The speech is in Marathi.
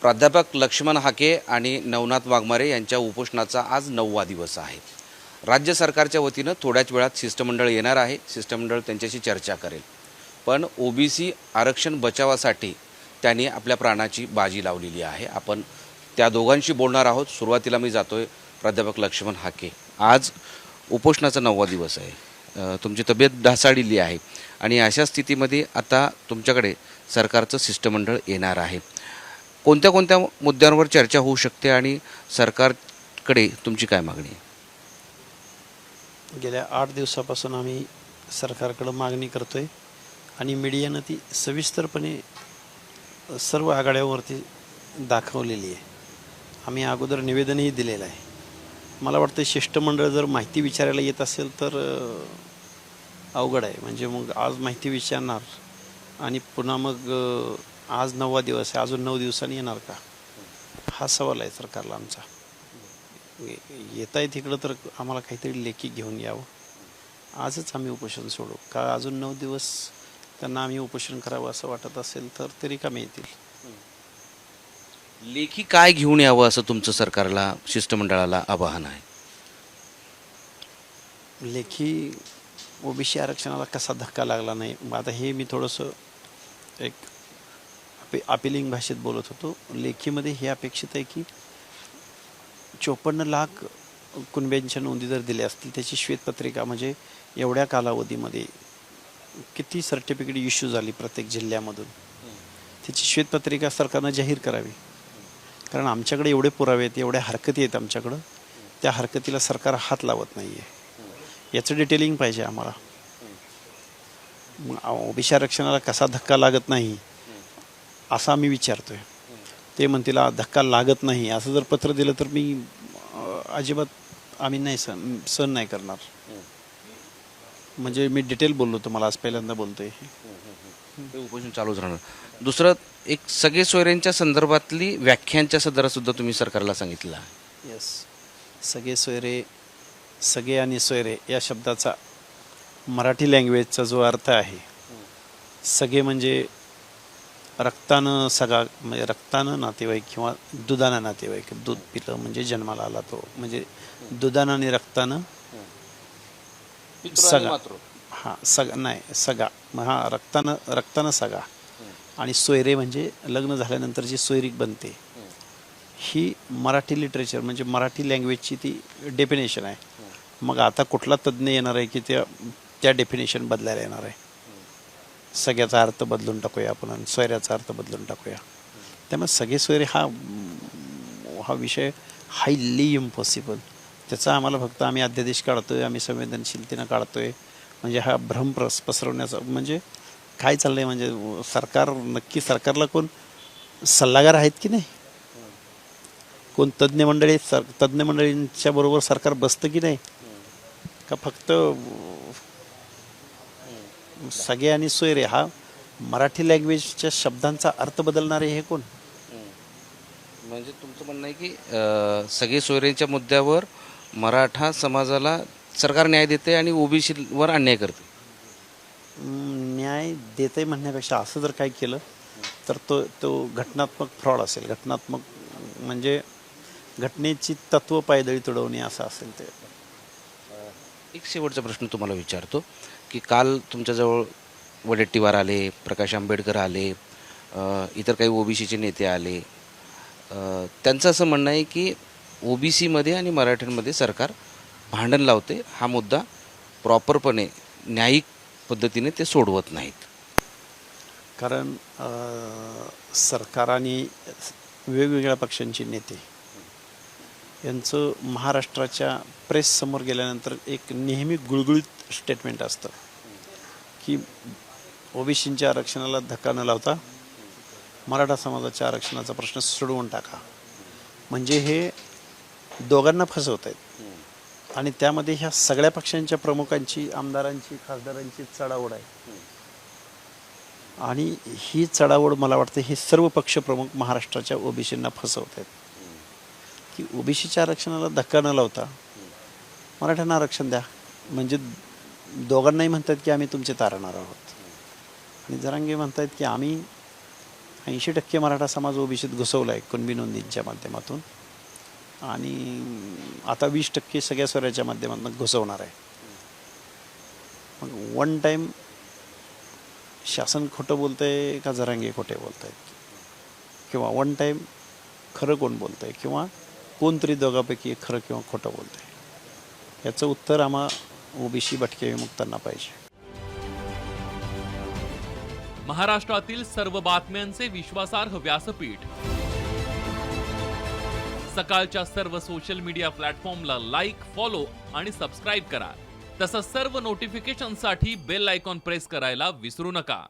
प्राध्यापक लक्ष्मण हाके आणि नवनाथ वाघमारे यांच्या उपोषणाचा आज 9वा दिवस आहे. राज्य सरकारच्या वतीनं थोड्याच वेळात शिष्टमंडळ येणार आहे. शिष्टमंडळ त्यांच्याशी चर्चा करेल. पण ओबीसी आरक्षण बचावासाठी त्यांनी आपल्या प्राणाची बाजी लावलेली आहे. आपण त्या दोघांशी बोलणार आहोत. सुरुवातीला मी जातोय प्राध्यापक लक्ष्मण हाके. आज उपोषणाचा 9वा दिवस आहे. तुमची तब्येत ढासाळलेली आहे आणि अशा स्थितीमध्ये आता तुमच्याकडे सरकारचं शिष्टमंडळ येणार आहे. कोणत्या कोणत्या मुद्द्यांवर चर्चा होऊ शकते आणि सरकारकडे तुमची काय मागणी आहे? गेल्या 8 दिवसापासून आम्ही सरकारकडे मागणी करतोय आणि मीडियानं ती सविस्तरपणे सर्व आघाड्यांवरती दाखवलेली आहे. आम्ही अगोदर निवेदनही दिलेलं आहे. मला वाटतं शिष्टमंडळ जर माहिती विचारायला येत असेल तर अवघड आहे. म्हणजे मग आज माहिती विचारणार आणि पुन्हा मग आज 9वा दिवस आहे, अजून 9 दिवसांनी येणार का, हा सवाल आहे सरकारला आमचा. येत आहे तिकडं तर आम्हाला काहीतरी लेखी घेऊन यावं. आजच आम्ही उपोषण सोडू का अजून 9 दिवस त्यांना आम्ही उपोषण करावं असं वाटत असेल तर ते रिकामे येतील. लेखी काय घेऊन यावं असं तुमचं सरकारला शिष्टमंडळाला आवाहन आहे? लेखी ओबीसी आरक्षणाला कसा धक्का लागला नाही. आता हे मी थोडंसं एक अपिलिंग भाषेत बोलत होतो. लेखीमध्ये हे अपेक्षित आहे की 54 लाख कुणब्यांच्या नोंदी जर दिल्या असतील त्याची श्वेतपत्रिका, म्हणजे एवढ्या कालावधीमध्ये किती सर्टिफिकेट इश्यू झाली प्रत्येक जिल्ह्यामधून, त्याची श्वेतपत्रिका सरकारनं जाहीर करावी. कारण आमच्याकडे एवढे पुरावे आहेत, एवढ्या हरकती आहेत आमच्याकडं, त्या हरकतीला सरकार हात लावत नाही आहे. याचं डिटेलिंग पाहिजे आम्हाला. मग ओबीसी आरक्षणाला कसा धक्का लागत नाही असं आम्ही विचारतोय. ते म्हणतील धक्का लागत नाही असं जर पत्र दिलं तर मी अजिबात आम्ही नाही सहन नाही करणार. म्हणजे मी डिटेल बोललो, तुम्हाला आज पहिल्यांदा बोलतोय. उपोषण चालूच राहणार. दुसरं एक सगळे सोयऱ्यांच्या संदर्भातली व्याख्यांच्या सदरासुद्धा तुम्ही सरकारला सांगितलं आहे. येस, सगळे सोयरे, सगळे आणि सोयरे या शब्दाचा मराठी लँग्वेजचा जो अर्थ आहे, सगळे म्हणजे रक्तानं सगळा, म्हणजे रक्तानं नातेवाईक किंवा दुधानं नातेवाईक. दूध पिलं म्हणजे जन्माला आला तो, म्हणजे दुधानं आणि रक्तानं सगळा. हां, सगळा नाही, सगळा. हां, रक्तानं सगळा. आणि सोयरे म्हणजे लग्न झाल्यानंतर जी सोयरीक बनते, ही मराठी लिटरेचर म्हणजे मराठी लँग्वेजची ती डेफिनेशन आहे. मग आता कुठला तज्ज्ञ येणार आहे की त्या डेफिनेशन बदलायला येणार आहे? सगळ्याचा अर्थ बदलून टाकूया आपण आणि सोयऱ्याचा अर्थ बदलून टाकूया. त्यामुळे सगळे सोयरे हा विषय हायली इम्पॉसिबल. त्याचा आम्हाला फक्त आम्ही अध्यादेश काढतोय, आम्ही संवेदनशीलतेनं काढतोय. म्हणजे हा भ्रम पसरवण्याचा, म्हणजे काय चाललंय, म्हणजे सरकार नक्की, सरकारला कोण सल्लागार आहेत की नाही, कोण तज्ज्ञ मंडळी, तज्ज्ञ मंडळींच्या बरोबर सरकार बसतं की नाही, का फक्त सगळे आणि सोयरे हा मराठी लँग्वेजच्या शब्दांचा अर्थ बदलणारे हे कोण? म्हणजे तुमचं म्हणणं आहे की सगळे सोयऱ्यांच्या मुद्द्यावर मराठा समाजाला सरकार न्याय देते आणि ओबीसीवर अन्याय करते. न्याय देते म्हणण्यापेक्षा असं जर काय केलं तर तो घटनात्मक फ्रॉड असेल. घटनात्मक म्हणजे घटनेची तत्व पायदळी तुडवणे असं असेल ते. एक शेवटचा प्रश्न तुम्हाला विचारतो की काल तुमच्याजवळ वडेट्टीवार आले, प्रकाश आंबेडकर आले, इतर काही ओबीसीचे नेते आले. त्यांचं असं म्हणणं आहे की ओबीसीमध्ये आणि मराठ्यांमध्ये सरकार भांडण लावते. हा मुद्दा प्रॉपरपणे न्यायिक पद्धतीने ते सोडवत नाहीत. कारण सरकार आणि वेगवेगळ्या पक्षांची नेते यांचं महाराष्ट्राच्या प्रेससमोर गेल्यानंतर एक नेहमी गुळगुळीत स्टेटमेंट असतं की ओबीसींच्या आरक्षणाला धक्का न लावता मराठा समाजाच्या आरक्षणाचा प्रश्न सोडवून टाका. म्हणजे हे दोघांना फसवत आहेत आणि त्यामध्ये ह्या सगळ्या पक्षांच्या प्रमुखांची, आमदारांची, खासदारांची चढाओढ आहे. आणि ही चढाओढ मला वाटतं हे सर्व पक्ष प्रमुख महाराष्ट्राच्या ओबीसींना फसवत आहेत की ओबीसीच्या आरक्षणाला धक्का न लावता मराठ्यांना आरक्षण द्या. म्हणजे दोघांनाही म्हणतात की आम्ही तुमचे तारणार आहोत आणि जरांगे म्हणतात की आम्ही 80% मराठा समाज ओबीसीत घुसवला आहे कुणबी नोंदींच्या माध्यमातून आणि आता 20% सगळ्या स्वराच्या माध्यमातून घुसवणार आहे. मग वन टाईम शासन खोटं बोलतंय का जरांगे खोटे बोलत आहेत किंवा वन टाईम खरं कोण बोलतंय किंवा कोणतरी दोघांपैकी एक खरं किंवा खोटं बोलतंय याचं उत्तर आम्हा ओबीसी भटके विमुक्तांना पाहिजे. महाराष्ट्रातील सर्व बातम्यांचे विश्वासार्ह व्यासपीठ सकाळच्या सर्व सोशल मीडिया प्लॅटफॉर्मला लाईक, फॉलो आणि सबस्क्राईब करा. तसंच सर्व नोटिफिकेशनसाठी बेल आयकॉन प्रेस करायला विसरू नका.